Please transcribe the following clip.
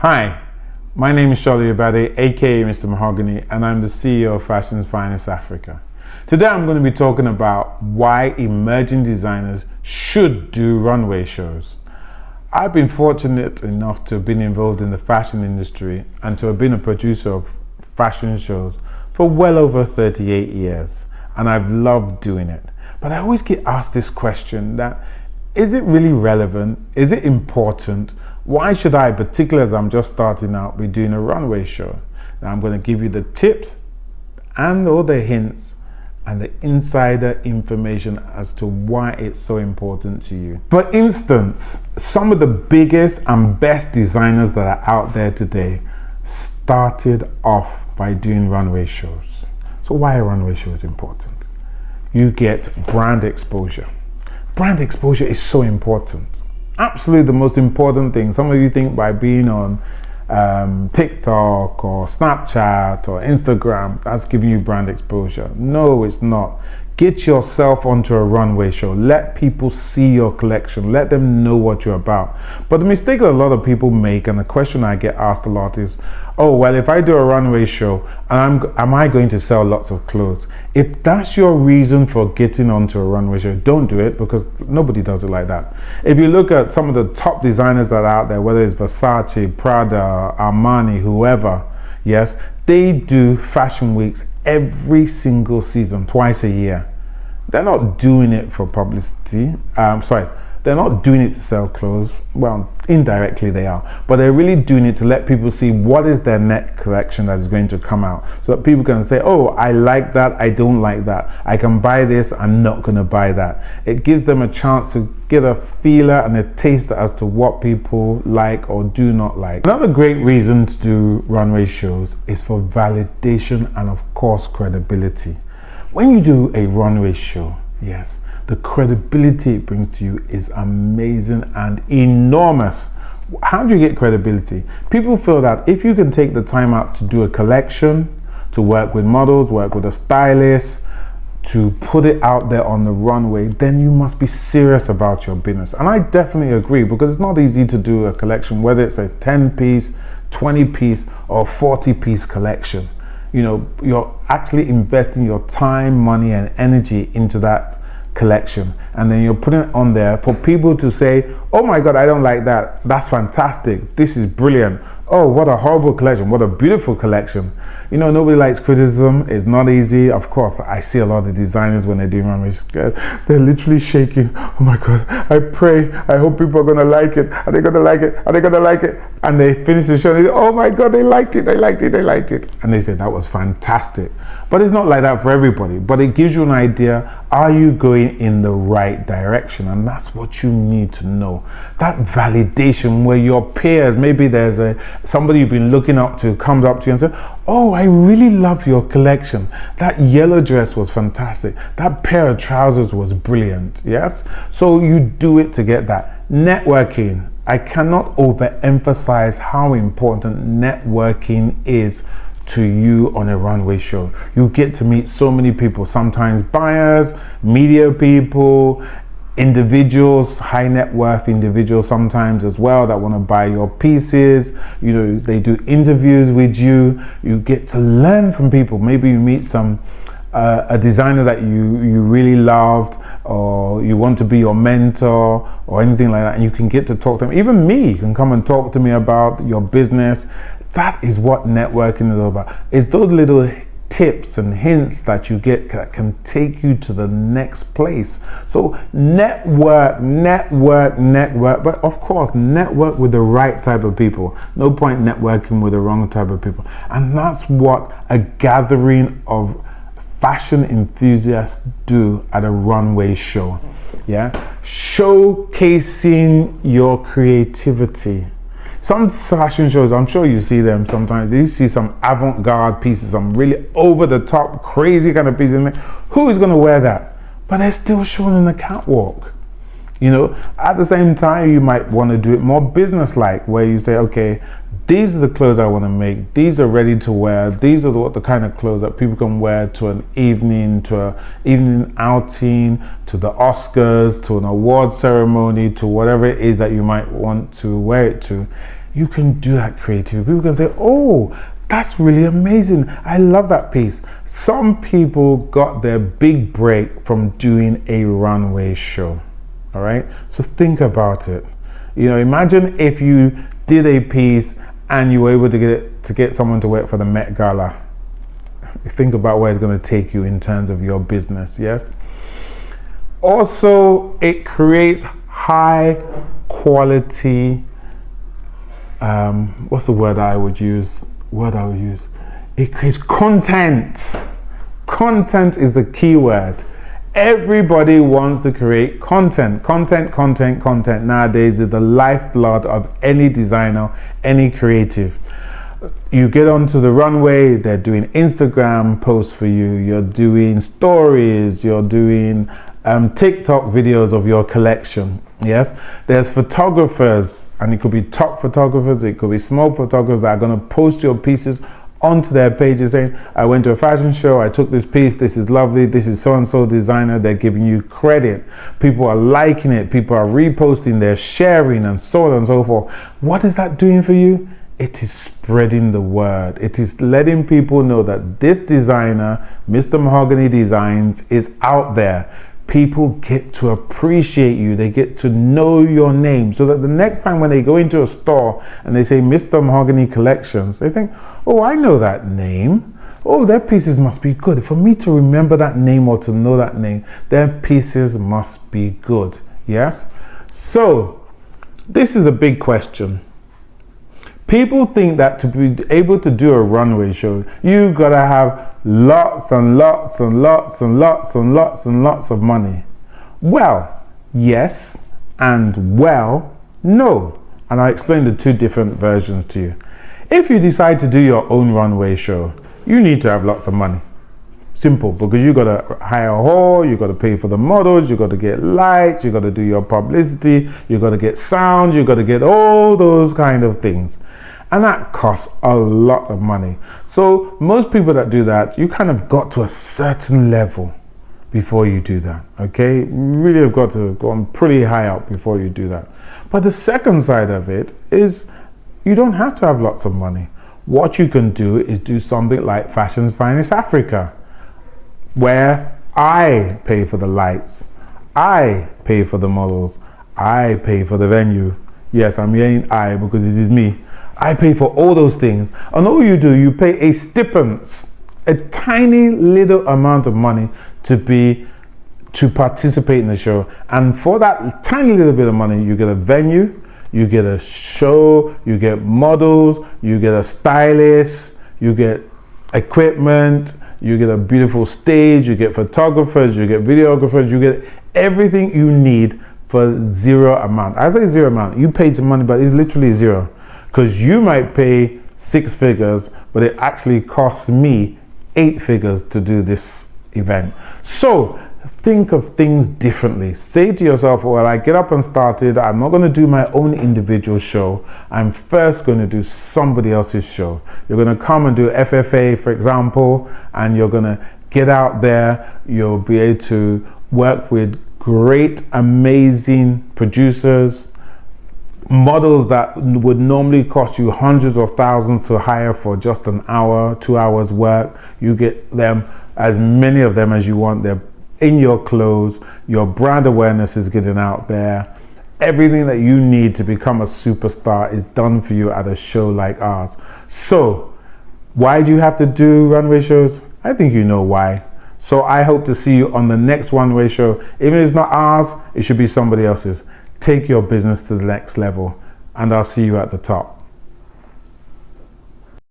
Hi, my name is Sola Oyebade, aka Mr. Mahogany, and I'm the CEO of Fashion's Finest Africa. Today I'm going to be talking about why emerging designers should do runway shows. I've been fortunate enough to have been involved in the fashion industry and to have been a producer of fashion shows for well over 38 years, and I've loved doing it. But I always get asked this question that, is it really relevant? Is it important? Why should I, particularly as I'm just starting out, be doing a runway show? Now I'm going to give you the tips and all the hints and the insider information as to why it's so important to you. For instance, some of the biggest and best designers that are out there today started off by doing runway shows. So why a runway show is important? You get brand exposure. Brand exposure is so important. Absolutely the most important thing. Some of you think by being on TikTok or Snapchat or Instagram, that's giving you brand exposure. No, it's not. Get yourself onto a runway show. Let people see your collection. Let them know what you're about. But the mistake that a lot of people make, and the question I get asked a lot is, oh, well, if I do a runway show, am I going to sell lots of clothes? If that's your reason for getting onto a runway show, don't do it, because nobody does it like that. If you look at some of the top designers that are out there, whether it's Versace, Prada, Armani, whoever, yes, they do fashion weeks every single season, twice a year. They're not doing it for publicity. They're not doing it to sell clothes. Well, indirectly they are, but they're really doing it to let people see what is their next collection that is going to come out, so that people can say, oh, I like that, I don't like that, I can buy this, I'm not going to buy that. It gives them a chance to get a feeler and a taste as to what people like or do not like. Another great reason to do runway shows is for validation and, of course, credibility. When you do a runway show, yes, the credibility it brings to you is amazing and enormous. How do you get credibility? People feel that if you can take the time out to do a collection, to work with models, work with a stylist, to put it out there on the runway, then you must be serious about your business. And I definitely agree, because it's not easy to do a collection, whether it's a 10-piece, 20-piece, or 40-piece collection. You know, you're actually investing your time, money, and energy into that collection, and then you're putting it on there for people to say, oh my god, I don't like that, that's fantastic, this is brilliant, oh what a horrible collection, what a beautiful collection. You know, nobody likes criticism. It's not easy. Of course, I see a lot of designers when they're doing runways, they're literally shaking. Oh my god, I pray, I hope people are gonna like it. Are they gonna like it? Are they gonna like it? And they finish the show and they say, oh my god, they liked it, they liked it, they liked it, and they say that was fantastic. But it's not like that for everybody, but it gives you an idea, are you going in the right direction? And that's what you need to know. That validation where your peers, maybe there's somebody you've been looking up to, comes up to you and says, oh, I really love your collection. That yellow dress was fantastic. That pair of trousers was brilliant. Yes? So you do it to get that. Networking. I cannot overemphasize how important networking is to you on a runway show. You get to meet so many people, sometimes buyers, media people, individuals, high net worth individuals sometimes as well, that want to buy your pieces. You know, they do interviews with you. You get to learn from people. Maybe you meet a designer that you really loved, or you want to be your mentor or anything like that, and you can get to talk to them. Even me, you can come and talk to me about your business. That is what networking is all about. It's those little tips and hints that you get that can take you to the next place. So network, but of course network with the right type of people. No point networking with the wrong type of people. And that's what a gathering of fashion enthusiasts do at a runway show. Yeah, showcasing your creativity. Some fashion shows, I'm sure you see them sometimes, you see some avant-garde pieces, some really over-the-top, crazy kind of pieces in there. Who is going to wear that? But they're still shown in the catwalk. You know, at the same time, you might want to do it more business-like, where you say, okay, these are the clothes I want to make. These are ready to wear. These are the kind of clothes that people can wear to an evening, to an evening outing, to the Oscars, to an award ceremony, to whatever it is that you might want to wear it to. you can do that creatively. People can say, oh, that's really amazing. I love that piece. Some people got their big break from doing a runway show. All right. So think about it. You know, imagine if you did a piece and you were able to get someone to work for the Met Gala. Think about where it's going to take you in terms of your business. Yes. Also, it creates high quality. What's the word I would use? It creates content. Content is the key word. Everybody wants to create content. Content nowadays is the lifeblood of any designer, any creative. You get onto the runway, they're doing Instagram posts for you, you're doing stories, you're doing TikTok videos of your collection. Yes, there's photographers, and it could be top photographers, it could be small photographers that are going to post your pieces onto their pages saying, I went to a fashion show, I took this piece, this is lovely, this is so and so designer. They're giving you credit, people are liking it, people are reposting, they're sharing, and so on and so forth. What is that doing for you? It is spreading the word. It is letting people know that this designer, Mr. Mahogany Designs, is out there. People get to appreciate you. They get to know your name, so that the next time when they go into a store and they say Mr. Mahogany Collections, they think, oh, I know that name. Oh, their pieces must be good. For me to remember that name or to know that name, their pieces must be good. Yes? So, this is a big question. People think that to be able to do a runway show, you gotta have lots and lots and lots and lots and lots and lots of money. Well, yes, and well, no. And I'll explain the two different versions to you. If you decide to do your own runway show, you need to have lots of money. Simple, because you gotta hire a hall, you gotta pay for the models, you gotta get lights, you gotta do your publicity, you gotta get sound, you gotta get all those kind of things. And that costs a lot of money. So most people that do that, you kind of got to a certain level before you do that, okay? You really have got to go on pretty high up before you do that. But the second side of it is you don't have to have lots of money. What you can do is do something like Fashion's Finest Africa, where I pay for the lights, I pay for the models, I pay for the venue. Yes, I'm saying I because it is me. I pay for all those things. And all you do, you pay a stipend, a tiny little amount of money to participate in the show. And for that tiny little bit of money, you get a venue, you get a show, you get models, you get a stylist, you get equipment, you get a beautiful stage, you get photographers, you get videographers, you get everything you need for zero amount. I say zero amount. You paid some money, but it's literally zero. Because you might pay 6 figures, but it actually costs me 8 figures to do this event. So think of things differently. Say to yourself, well, I get up and started, I'm not going to do my own individual show. I'm first going to do somebody else's show. You're going to come and do FFA, for example, and you're going to get out there. You'll be able to work with great, amazing producers, models that would normally cost you hundreds of thousands to hire for just an hour, 2 hours work. You get them, as many of them as you want. They're in your clothes. Your brand awareness is getting out there. Everything that you need to become a superstar is done for you at a show like ours. So why do you have to do runway shows? I think you know why. So I hope to see you on the next runway show. Even if it's not ours, it should be somebody else's. Take your business to the next level, and I'll see you at the top.